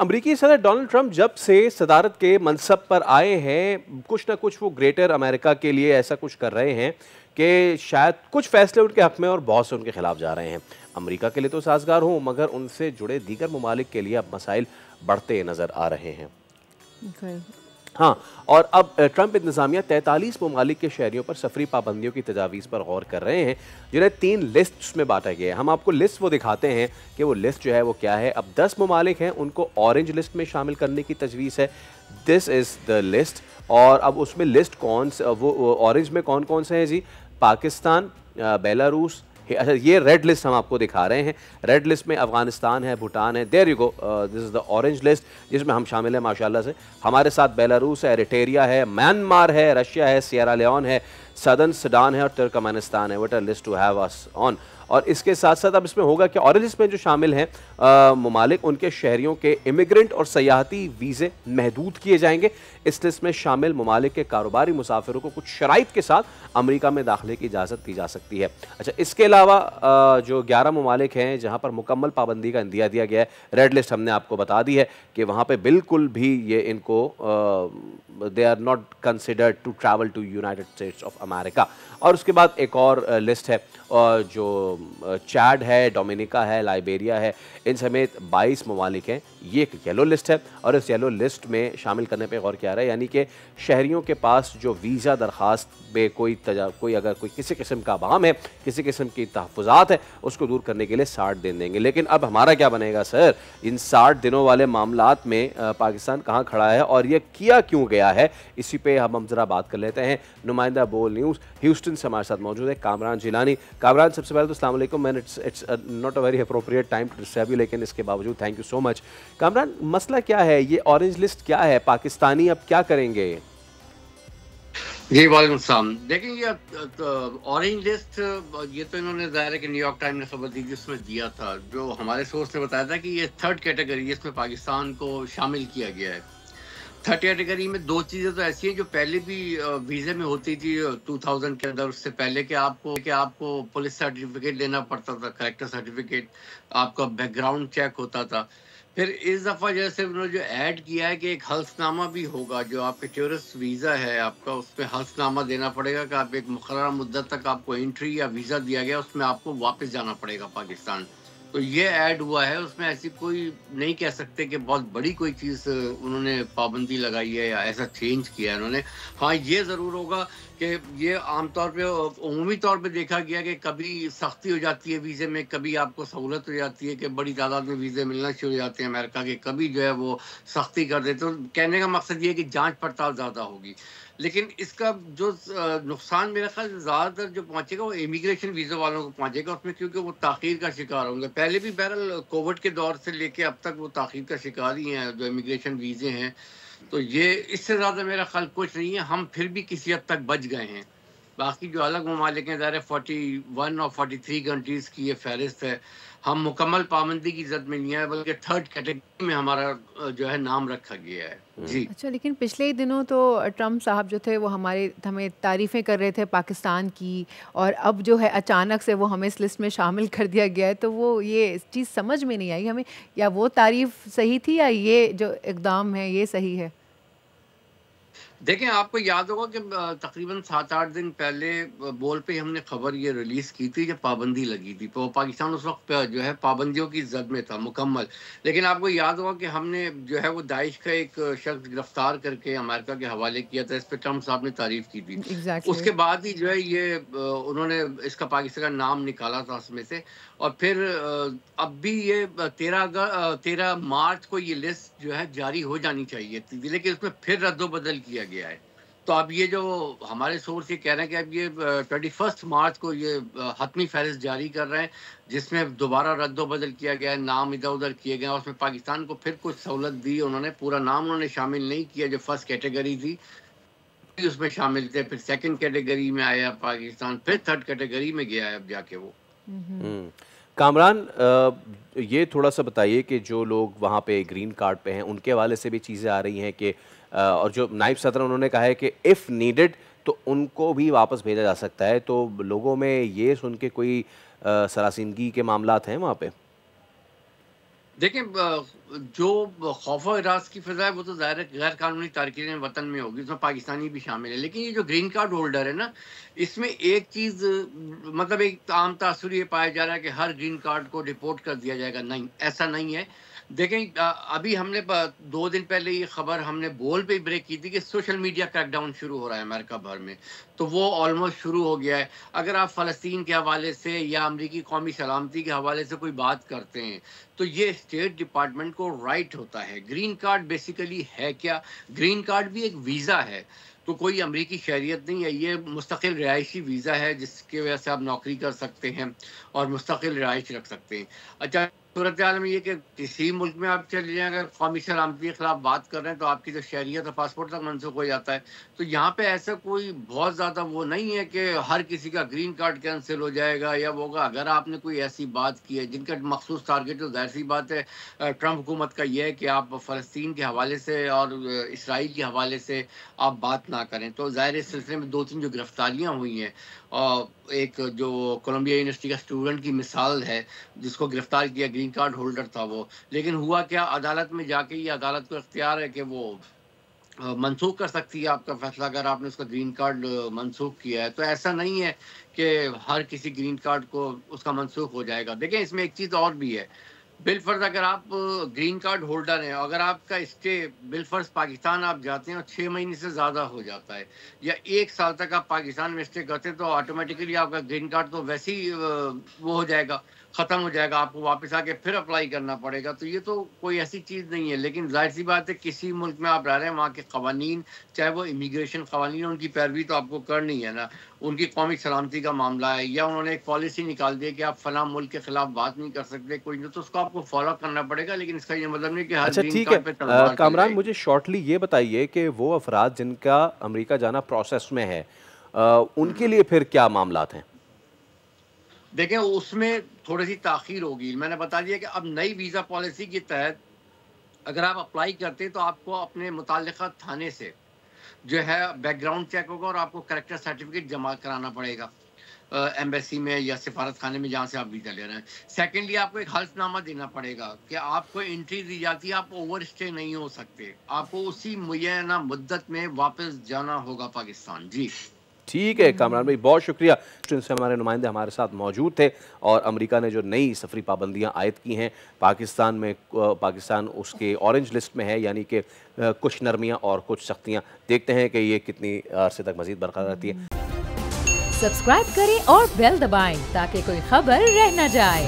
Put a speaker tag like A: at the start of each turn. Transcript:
A: अमरीकी सदर Donald Trump जब से सदारत के मनसब पर आए हैं, कुछ ना कुछ वो ग्रेटर अमेरिका के लिए ऐसा कुछ कर रहे हैं कि शायद कुछ फैसले उनके हक में और बहुत से उनके खिलाफ जा रहे हैं। अमरीका के लिए तो साजगार हों, मगर उनसे जुड़े दीगर ममालिक के लिए अब मसाइल बढ़ते नज़र आ रहे हैं। हाँ, और अब ट्रंप इंतजामिया 43 ममालिक के शहरियों पर सफरी पाबंदियों की तजावीज़ पर गौर कर रहे हैं, जिन्हें 3 लिस्ट्स में बांटा गया है। हम आपको लिस्ट वो दिखाते हैं कि वो लिस्ट जो है वो क्या है। अब 10 ममालिक हैं, उनको ऑरेंज लिस्ट में शामिल करने की तजवीज़ है। This is the list. और अब उसमें लिस्ट कौन से, वो ऑरेंज में कौन कौन से हैं जी? पाकिस्तान, बेलारूस। अच्छा, ये रेड लिस्ट हम आपको दिखा रहे हैं। रेड लिस्ट में अफगानिस्तान है, भूटान है। There you go, this is the orange list जिसमें हम शामिल हैं माशाल्लाह से। हमारे साथ बेलारूस है, एरिट्रिया है, म्यांमार है, रशिया है, सियरा लियोन है, सदर्न सूडान है और तुर्कमेनिस्तान है। What a list to have us on. और इसके साथ साथ अब इसमें होगा कि ऑरेंज लिस्ट में जो शामिल हैं ममालिक, उनके शहरियों के इमिग्रेंट और सयाहती वीज़े महदूद किए जाएंगे। इस लिस्ट में शामिल ममालिक के कारोबारी मुसाफिरों को कुछ शराइत के साथ अमरीका में दाखिले की इजाज़त दी जा सकती है। अच्छा, इसके अलावा जो 11 ममालिक हैं जहाँ पर मुकम्मल पाबंदी का इंदिया दिया गया है, रेड लिस्ट हमने आपको बता दी है कि वहाँ पर बिल्कुल भी ये इनको they are not considered to travel to United States of America. और उसके बाद एक और लिस्ट है जो चैड है, डोमिनिका है, लाइबेरिया है, इन समेत 22 ममालिक हैं। ये एक येलो लिस्ट है और इस येलो लिस्ट में शामिल करने पे गौर किया रहा है, यानी कि शहरियों के पास जो वीज़ा दरख्वास्त पे कोई अगर कोई किसी किस्म का अवाम है, किसी किस्म की तहफ़्फ़ुज़ात है, उसको दूर करने के लिए 60 दिन देंगे। लेकिन अब हमारा क्या बनेगा सर? इन 60 दिनों वाले मामलात में पाकिस्तान कहाँ खड़ा है और ये किया क्यों गया है? इसी पे हम ज़रा बात कर लेते हैं। नुमाइंदा बोल न्यूज़ ह्यूस्टन से हमारे साथ मौजूद है कामरान जिलानी। कामरान, सबसे पहले तो अस्सलाम वालेकुम। Man it's not a very appropriate time to disturb you, लेकिन इसके बावजूद thank you so much. Kamran, मसला क्या है? ये ऑरेंज लिस्ट क्या है? पाकिस्तानी अब क्या करेंगे?
B: जी वालेकुम सलाम। देखें, ये ऑरेंज लिस्ट ये तो इन्होंने ज़ाहिर है कि न्यूयॉर्क टाइम ने खबर दी थी, उसमें दिया था। जो हमारे सोर्स ने बताया था कि ये थर्ड कैटेगरी है, इसमें पाकिस्तान को शामिल किया गया है। थर्ड कैटेगरी में दो चीज़ें तो ऐसी हैं जो पहले भी वीज़े में होती थी 2000 के अंदर। उससे पहले कि आपको पुलिस सर्टिफिकेट देना पड़ता था, करेक्टर सर्टिफिकेट, आपका बैकग्राउंड चेक होता था। फिर इस दफ़ा जैसे उन्होंने जो ऐड किया है कि एक हल्फनामा भी होगा, जो आपके टूरिस्ट वीज़ा है आपका, उसमें हल्फनामा देना पड़ेगा कि आप एक मुकर्रर मुद्दत तक आपको एंट्री या वीज़ा दिया गया, उसमें आपको वापस जाना पड़ेगा पाकिस्तान। तो ये ऐड हुआ है, उसमें ऐसी कोई नहीं कह सकते कि बहुत बड़ी कोई चीज़ उन्होंने पाबंदी लगाई है या ऐसा चेंज किया है उन्होंने। हाँ, ये ज़रूर होगा कि ये आमतौर पे उमूमी तौर पे देखा गया कि कभी सख्ती हो जाती है वीज़े में, कभी आपको सहूलत हो जाती है कि बड़ी तादाद में वीज़े मिलना शुरू हो जाते हैं अमेरिका के, कभी जो है वो सख्ती कर देते। तो कहने का मकसद ये है कि जांच पड़ताल ज़्यादा होगी। लेकिन इसका जो नुकसान मेरा ख्याल ज़्यादातर जो पहुंचेगा वो इमिग्रेशन वीज़ा वालों को पहुंचेगा उसमें, क्योंकि वो ताख़ीर का शिकार होंगे। पहले भी बहरहाल कोविड के दौर से लेके अब तक वो ताख़ीर का शिकार ही हैं जो इमिग्रेशन वीज़े हैं। तो ये इससे ज़्यादा मेरा ख्याल कुछ नहीं है। हम फिर भी किसी हद तक बच गए हैं। बाकी जो अलग ममालिक हैं, ज़ाहिर है 41 और 43 कंट्रीज़ की ये फ़हरिस्त है। हम मुकम्मल पाबंदी की ज़द में नहीं आए, बल्कि थर्ड कैटेगरी में हमारा जो है नाम रखा गया है। जी।
C: अच्छा, लेकिन पिछले ही दिनों तो ट्रम्प साहब जो थे वो हमें तारीफ़ें कर रहे थे पाकिस्तान की, और अब जो है अचानक से वो हमें इस लिस्ट में शामिल कर दिया गया है। तो वो ये चीज़ समझ में नहीं आई हमें, या वो तारीफ़ सही थी या ये जो इक़दाम है ये सही है?
B: देखें, आपको याद होगा कि तकरीबन 7-8 दिन पहले बोल पे हमने खबर ये रिलीज़ की थी जब पाबंदी लगी थी। तो पाकिस्तान उस वक़्त जो है पाबंदियों की ज़द में था मुकम्मल। लेकिन आपको याद होगा कि हमने जो है वो दाइश का एक शख्स गिरफ़्तार करके अमेरिका के हवाले किया था। इस पे ट्रम्प साहब ने तारीफ़ की थी।
C: एग्ज़ैक्टली।
B: उसके बाद ही जो है ये उन्होंने इसका पाकिस्तान का नाम निकाला था उसमें से। और फिर अब भी ये 13 मार्च को ये लिस्ट जो है जारी हो जानी चाहिए थी, लेकिन उसमें फिर रद्द-ओ-बदल किया गया है। तो अब ये जो हमारे सोर्स ये कह रहे हैं कि अब ये 21 मार्च को ये हतमी फ़हरिस्त जारी कर रहे हैं, जिसमें दोबारा रद्द-ओ-बदल किया गया है, नाम इधर-उधर किए गए हैं। उसमें पाकिस्तान को फिर कुछ सहूलत दी उन्होंने, पूरा नाम उन्होंने शामिल नहीं किया जो फर्स्ट कैटेगरी थी, उसमें शामिल थे। फिर सेकंड कैटेगरी में आया पाकिस्तान, फिर थर्ड कैटेगरी में गया है अब जाके वो।
A: कामरान, ये थोड़ा सा बताइए कि जो लोग वहाँ पे ग्रीन कार्ड पे हैं उनके हवाले से भी चीज़ें आ रही हैं कि और जो नायब सदर उन्होंने कहा है कि इफ़ नीडेड तो उनको भी वापस भेजा जा सकता है। तो लोगों में ये सुन के कोई सरासनगी के मामलात हैं वहाँ पे?
B: देखें जो खौफ और हिरास की फ़िज़ा है वो तो ज़ाहिर है गैर कानूनी तारकीन वतन में होगी, उसमें पाकिस्तानी भी शामिल है। लेकिन ये जो ग्रीन कार्ड होल्डर है ना, इसमें एक चीज़ मतलब एक आम तासुर ये पाया जा रहा है कि हर ग्रीन कार्ड को डिपोर्ट कर दिया जाएगा। नहीं, ऐसा नहीं है। देखें अभी हमने 2 दिन पहले ये खबर हमने बोल पे ही ब्रेक की थी कि सोशल मीडिया क्रैकडाउन शुरू हो रहा है अमेरिका भर में, तो वो ऑलमोस्ट शुरू हो गया है। अगर आप फ़लस्तीन के हवाले से या अमरीकी कौमी सलामती के हवाले से कोई बात करते हैं, तो ये स्टेट डिपार्टमेंट को राइट होता है। ग्रीन कार्ड बेसिकली है क्या? ग्रीन कार्ड भी एक वीज़ा है, तो कोई अमरीकी शहरियत नहीं है। ये मुस्तकिल रिहायशी वीज़ा है जिसकी वजह से आप नौकरी कर सकते हैं और मुस्तकिल रिहाइश रख सकते हैं। अच्छा, सूरत हाल में ये कि किसी मुल्क में आप चले जाएँ, अगर कौमी सलामती के खिलाफ बात कर रहे हैं तो आपकी जो शहरियत और पासपोर्ट तक मनसूख हो जाता है। तो यहाँ पे ऐसा कोई बहुत ज़्यादा वो नहीं है कि हर किसी का ग्रीन कार्ड कैंसिल हो जाएगा या वो होगा। अगर आपने कोई ऐसी बात की है जिनका मखसूस टारगेट, तो ज़ाहिर सी बात है ट्रंप हुकूमत का ये है कि आप फ़लस्तीन के हवाले से और इसराइल के हवाले से आप बात ना करें। तो ज़ाहिर इस सिलसिले में 2-3 जो गिरफ्तारियाँ हुई हैं, एक जो कोलंबिया यूनिवर्सिटी का स्टूडेंट की मिसाल है जिसको गिरफ्तार किया, ग्रीन कार्ड होल्डर था वो। लेकिन हुआ क्या, अदालत में जाके ये अदालत को इख्तियार है कि वो मनसूख कर सकती है आपका फैसला अगर आपने उसका ग्रीन कार्ड मनसूख किया है। तो ऐसा नहीं है कि हर किसी ग्रीन कार्ड को उसका मनसूख हो जाएगा। देखें, इसमें एक चीज़ और भी है। बिलफर्ज अगर आप ग्रीन कार्ड होल्डर हैं, अगर आपका स्टे बिलफर्ज पाकिस्तान आप जाते हैं और 6 महीने से ज़्यादा हो जाता है या 1 साल तक आप पाकिस्तान में स्टे करते हैं, तो ऑटोमेटिकली आपका ग्रीन कार्ड तो वैसे ही वो हो जाएगा, ख़त्म हो जाएगा। आपको वापस आके फिर अप्लाई करना पड़ेगा। तो ये तो कोई ऐसी चीज़ नहीं है। लेकिन ज़ाहिर सी बात है, किसी मुल्क में आप रह रहे हैं, वहाँ के क़वानीन, चाहे वो इमिग्रेशन क़वानीन, उनकी पैरवी तो आपको करनी है ना। उनकी कौमी सलामती का मामला है या उन्होंने एक पॉलिसी निकाल दी है कि आप फ़लाँ मुल्क के खिलाफ बात नहीं कर सकते, कोई नहीं, तो उसको आपको फॉलो करना पड़ेगा। लेकिन इसका ये मतलब नहीं कि हर
A: अच्छा,
B: ग्रीन
A: ठीक है।
B: कार्ड पे तलवार चल
A: कामरान,
B: जाएगी।
A: मुझे शॉर्टली ये बताइए कि वो अफराद जिनका अमेरिका जाना प्रोसेस में है, उनके लिए फिर क्या मामलात हैं?
B: देखें, उसमें थोड़ी-सी ताख़ीर होगी। मैंने बता दिया कि अब नई वीज़ा पॉलिसी के तहत अगर आप अप्लाई करते हैं तो आपको अपने मुताल्लिक़ा थाने से जो है बैकग्राउंड चेक होगा और आपको कैरेक्टर सर्टिफिकेट जमा कराना पड़ेगा एम्बेसी में या सिफारत खाने में जहाँ से आप वीज़ा ले रहे हैं। सेकेंडली, आपको एक हल्फनामा देना पड़ेगा कि आपको एंट्री दी जाती है, आप ओवर स्टे नहीं हो सकते, आपको उसी मुय्यना मुद्दत में वापस जाना होगा पाकिस्तान। जी।
A: ठीक है कामरान भाई, बहुत शुक्रिया। से हमारे नुमाइंदे हमारे साथ मौजूद थे और अमेरिका ने जो नई सफरी पाबंदियां आयद की हैं पाकिस्तान में, पाकिस्तान उसके ऑरेंज लिस्ट में है, यानी कि कुछ नरमियां और कुछ सख्तियां। देखते हैं कि ये कितनी अरसे तक मजीद बरकरार रहती है।
D: सब्सक्राइब करें और बेल दबाएं ताकि कोई खबर रह न जाए।